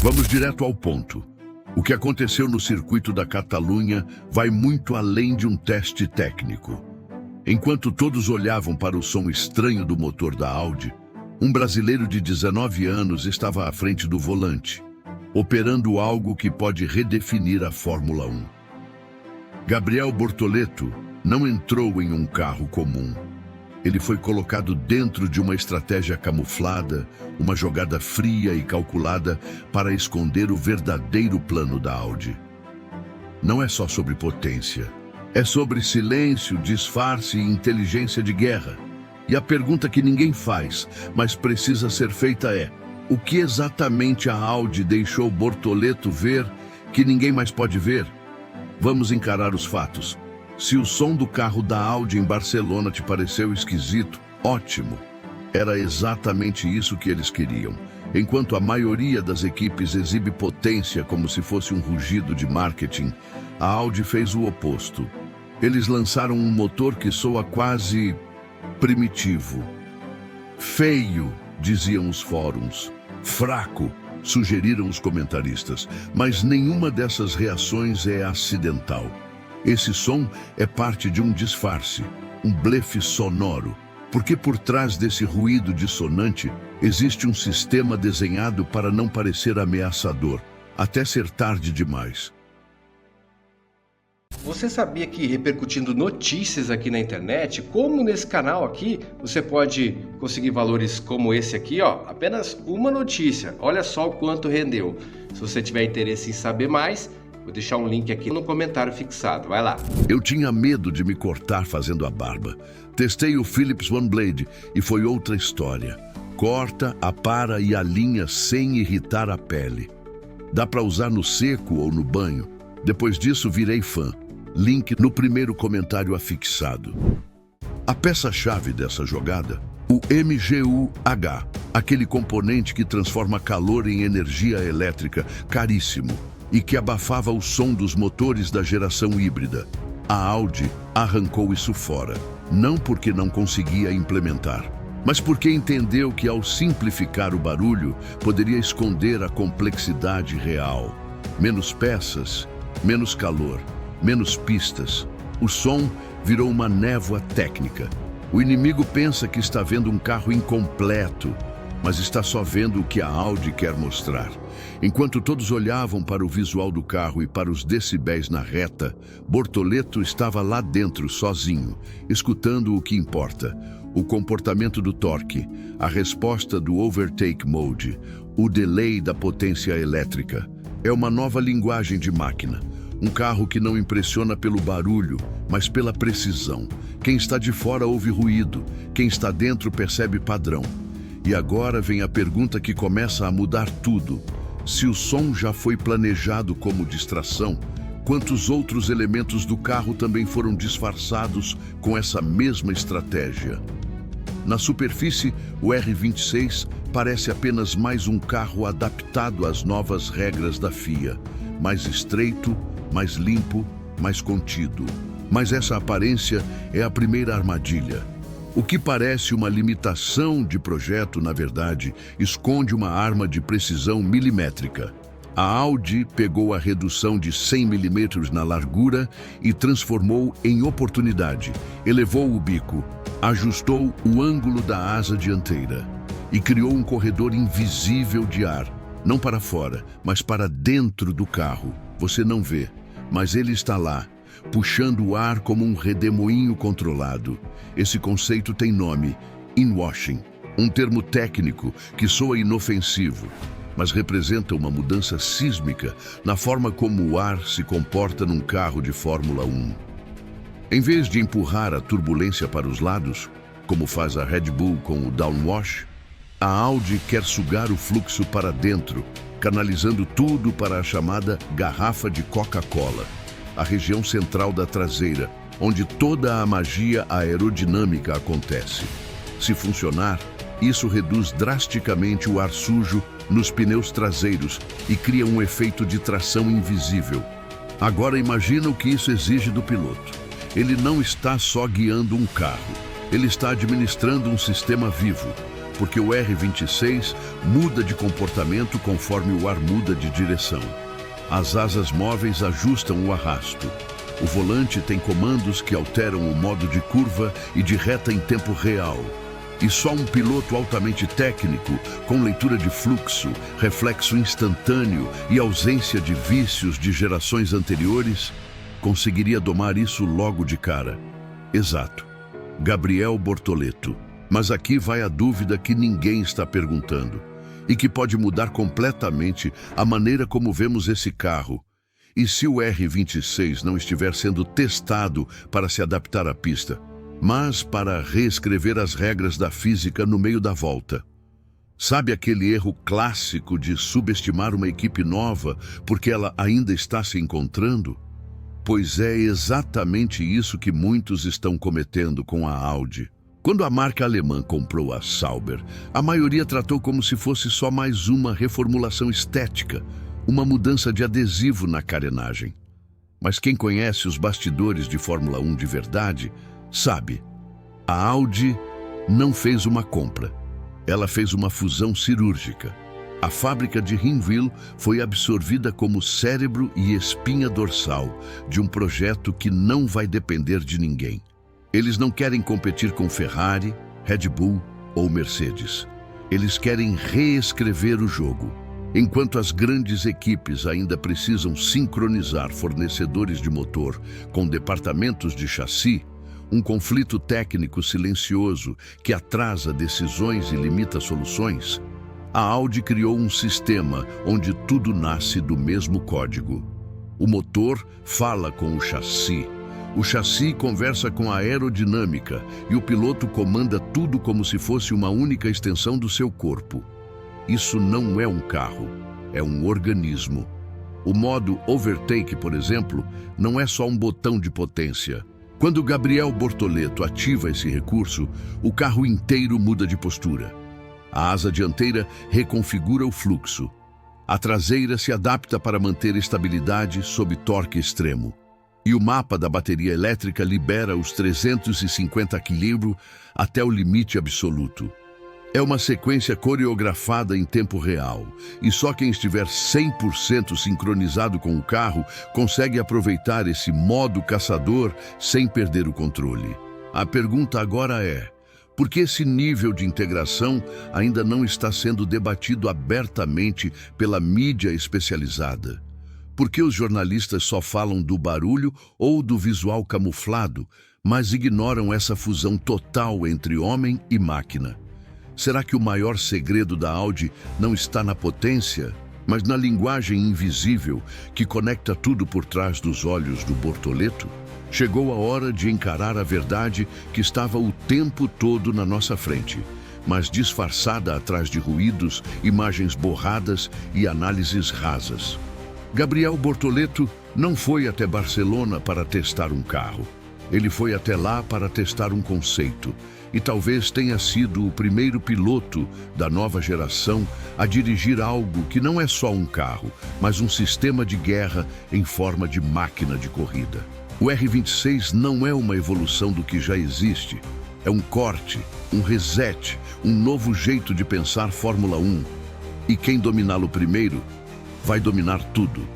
Vamos direto ao ponto. O que aconteceu no circuito da Catalunha vai muito além de um teste técnico. Enquanto todos olhavam para o som estranho do motor da Audi, um brasileiro de 19 anos estava à frente do volante, operando algo que pode redefinir a Fórmula 1. Gabriel Bortoleto não entrou em um carro comum. Ele foi colocado dentro de uma estratégia camuflada, uma jogada fria e calculada para esconder o verdadeiro plano da Audi. Não é só sobre potência, é sobre silêncio, disfarce e inteligência de guerra. E a pergunta que ninguém faz, mas precisa ser feita é: o que exatamente a Audi deixou Bortoleto ver que ninguém mais pode ver? Vamos encarar os fatos. Se o som do carro da Audi em Barcelona te pareceu esquisito, ótimo. Era exatamente isso que eles queriam. Enquanto a maioria das equipes exibe potência como se fosse um rugido de marketing, a Audi fez o oposto. Eles lançaram um motor que soa quase primitivo. Feio, diziam os fóruns. Fraco, sugeriram os comentaristas. Mas nenhuma dessas reações é acidental. Esse som é parte de um disfarce, um blefe sonoro, porque por trás desse ruído dissonante existe um sistema desenhado para não parecer ameaçador, até ser tarde demais. Você sabia que repercutindo notícias aqui na internet, como nesse canal aqui, você pode conseguir valores como esse aqui, ó, apenas uma notícia. Olha só o quanto rendeu. Se você tiver interesse em saber mais, vou deixar um link aqui no comentário fixado. Vai lá. Eu tinha medo de me cortar fazendo a barba. Testei o Philips One Blade e foi outra história. Corta, apara e alinha sem irritar a pele. Dá para usar no seco ou no banho. Depois disso, virei fã. Link no primeiro comentário afixado. A peça-chave dessa jogada, o MGU-H, aquele componente que transforma calor em energia elétrica, caríssimo, e que abafava o som dos motores da geração híbrida. A Audi arrancou isso fora, não porque não conseguia implementar, mas porque entendeu que ao simplificar o barulho, poderia esconder a complexidade real. Menos peças, menos calor, menos pistas. O som virou uma névoa técnica. O inimigo pensa que está vendo um carro incompleto, mas está só vendo o que a Audi quer mostrar. Enquanto todos olhavam para o visual do carro e para os decibéis na reta, Bortoleto estava lá dentro sozinho, escutando o que importa: o comportamento do torque, a resposta do overtake mode, o delay da potência elétrica. É uma nova linguagem de máquina. Um carro que não impressiona pelo barulho, mas pela precisão. Quem está de fora ouve ruído, quem está dentro percebe padrão. E agora vem a pergunta que começa a mudar tudo. Se o som já foi planejado como distração, quantos outros elementos do carro também foram disfarçados com essa mesma estratégia? Na superfície, o R26 parece apenas mais um carro adaptado às novas regras da FIA. Mais estreito, mais limpo, mais contido. Mas essa aparência é a primeira armadilha. O que parece uma limitação de projeto, na verdade, esconde uma arma de precisão milimétrica. A Audi pegou a redução de 100 mm na largura e transformou em oportunidade. Elevou o bico, ajustou o ângulo da asa dianteira e criou um corredor invisível de ar, não para fora, mas para dentro do carro. Você não vê, mas ele está lá, puxando o ar como um redemoinho controlado. Esse conceito tem nome: inwashing, um termo técnico que soa inofensivo, mas representa uma mudança sísmica na forma como o ar se comporta num carro de Fórmula 1. Em vez de empurrar a turbulência para os lados, como faz a Red Bull com o downwash, a Audi quer sugar o fluxo para dentro, canalizando tudo para a chamada garrafa de Coca-Cola, a região central da traseira, onde toda a magia aerodinâmica acontece. Se funcionar, isso reduz drasticamente o ar sujo nos pneus traseiros e cria um efeito de tração invisível. Agora imagina o que isso exige do piloto. Ele não está só guiando um carro, ele está administrando um sistema vivo. porque o R-26 muda de comportamento conforme o ar muda de direção. As asas móveis ajustam o arrasto. O volante tem comandos que alteram o modo de curva e de reta em tempo real. E só um piloto altamente técnico, com leitura de fluxo, reflexo instantâneo e ausência de vícios de gerações anteriores, conseguiria domar isso logo de cara. Exato. Gabriel Bortoleto. Mas aqui vai a dúvida que ninguém está perguntando e que pode mudar completamente a maneira como vemos esse carro. E se o R-26 não estiver sendo testado para se adaptar à pista, mas para reescrever as regras da física no meio da volta? Sabe aquele erro clássico de subestimar uma equipe nova porque ela ainda está se encontrando? Pois é exatamente isso que muitos estão cometendo com a Audi. Quando a marca alemã comprou a Sauber, a maioria tratou como se fosse só mais uma reformulação estética, uma mudança de adesivo na carenagem. Mas quem conhece os bastidores de Fórmula 1 de verdade, sabe. A Audi não fez uma compra, ela fez uma fusão cirúrgica. A fábrica de Hinwil foi absorvida como cérebro e espinha dorsal de um projeto que não vai depender de ninguém. Eles não querem competir com Ferrari, Red Bull ou Mercedes. Eles querem reescrever o jogo. Enquanto as grandes equipes ainda precisam sincronizar fornecedores de motor com departamentos de chassi, um conflito técnico silencioso que atrasa decisões e limita soluções, a Audi criou um sistema onde tudo nasce do mesmo código. O motor fala com o chassi conversa com a aerodinâmica e o piloto comanda tudo como se fosse uma única extensão do seu corpo. Isso não é um carro, é um organismo. O modo overtake, por exemplo, não é só um botão de potência. Quando Gabriel Bortoleto ativa esse recurso, o carro inteiro muda de postura. A asa dianteira reconfigura o fluxo. A traseira se adapta para manter estabilidade sob torque extremo. E o mapa da bateria elétrica libera os 350 kg até o limite absoluto. É uma sequência coreografada em tempo real, e só quem estiver 100% sincronizado com o carro consegue aproveitar esse modo caçador sem perder o controle. A pergunta agora é: por que esse nível de integração ainda não está sendo debatido abertamente pela mídia especializada? Por que os jornalistas só falam do barulho ou do visual camuflado, mas ignoram essa fusão total entre homem e máquina? Será que o maior segredo da Audi não está na potência, mas na linguagem invisível que conecta tudo por trás dos olhos do Bortoleto? Chegou a hora de encarar a verdade que estava o tempo todo na nossa frente, mas disfarçada atrás de ruídos, imagens borradas e análises rasas. Gabriel Bortoleto não foi até Barcelona para testar um carro. Ele foi até lá para testar um conceito. E talvez tenha sido o primeiro piloto da nova geração a dirigir algo que não é só um carro, mas um sistema de guerra em forma de máquina de corrida. O R-26 não é uma evolução do que já existe. É um corte, um reset, um novo jeito de pensar Fórmula 1. E quem dominá-lo primeiro, vai dominar tudo.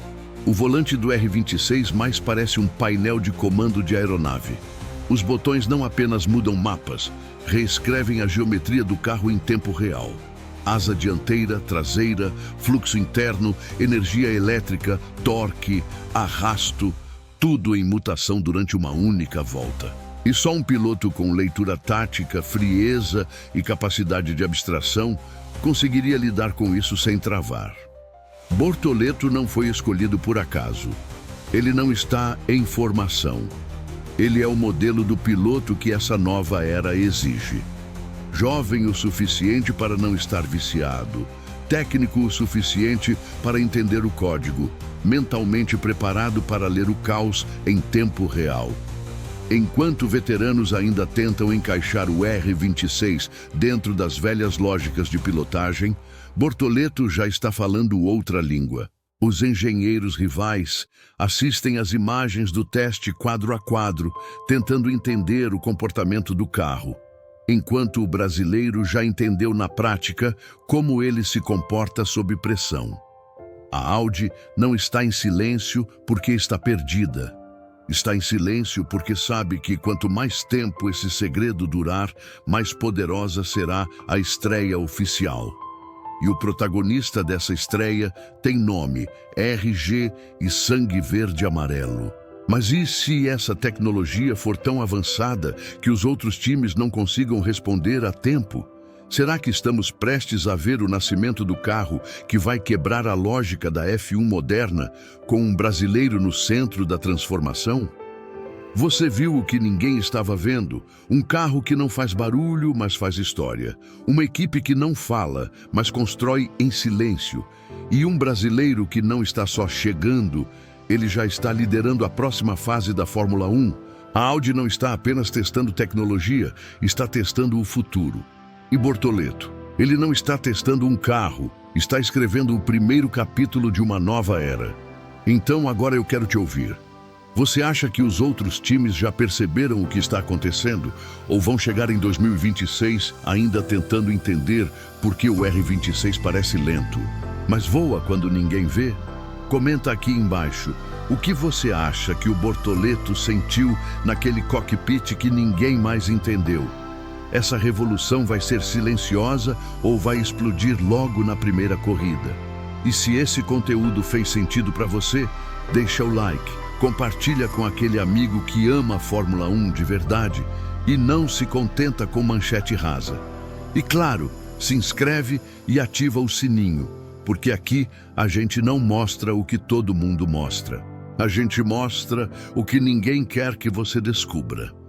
O volante do R-26 mais parece um painel de comando de aeronave. Os botões não apenas mudam mapas, reescrevem a geometria do carro em tempo real. Asa dianteira, traseira, fluxo interno, energia elétrica, torque, arrasto, tudo em mutação durante uma única volta. E só um piloto com leitura tática, frieza e capacidade de abstração conseguiria lidar com isso sem travar. Bortoleto não foi escolhido por acaso. Ele não está em formação. Ele é o modelo do piloto que essa nova era exige. Jovem o suficiente para não estar viciado, técnico o suficiente para entender o código, mentalmente preparado para ler o caos em tempo real. Enquanto veteranos ainda tentam encaixar o R-26 dentro das velhas lógicas de pilotagem, Bortoleto já está falando outra língua. Os engenheiros rivais assistem às imagens do teste quadro a quadro, tentando entender o comportamento do carro. enquanto o brasileiro já entendeu na prática como ele se comporta sob pressão. A Audi não está em silêncio porque está perdida. Está em silêncio porque sabe que quanto mais tempo esse segredo durar, mais poderosa será a estreia oficial. E o protagonista dessa estreia tem nome, RG e sangue verde e amarelo. Mas e se essa tecnologia for tão avançada que os outros times não consigam responder a tempo? Será que estamos prestes a ver o nascimento do carro que vai quebrar a lógica da F1 moderna, com um brasileiro no centro da transformação? Você viu o que ninguém estava vendo, um carro que não faz barulho, mas faz história. Uma equipe que não fala, mas constrói em silêncio. E um brasileiro que não está só chegando, ele já está liderando a próxima fase da Fórmula 1. A Audi não está apenas testando tecnologia, está testando o futuro. E Bortoleto, ele não está testando um carro, está escrevendo o primeiro capítulo de uma nova era. Então agora eu quero te ouvir. Você acha que os outros times já perceberam o que está acontecendo ou vão chegar em 2026 ainda tentando entender por que o R26 parece lento, mas voa quando ninguém vê? Comenta aqui embaixo. O que você acha que o Bortoleto sentiu naquele cockpit que ninguém mais entendeu? Essa revolução vai ser silenciosa ou vai explodir logo na primeira corrida? E se esse conteúdo fez sentido para você, deixa o like. Compartilha com aquele amigo que ama a Fórmula 1 de verdade e não se contenta com manchete rasa. E claro, se inscreve e ativa o sininho, porque aqui a gente não mostra o que todo mundo mostra. A gente mostra o que ninguém quer que você descubra.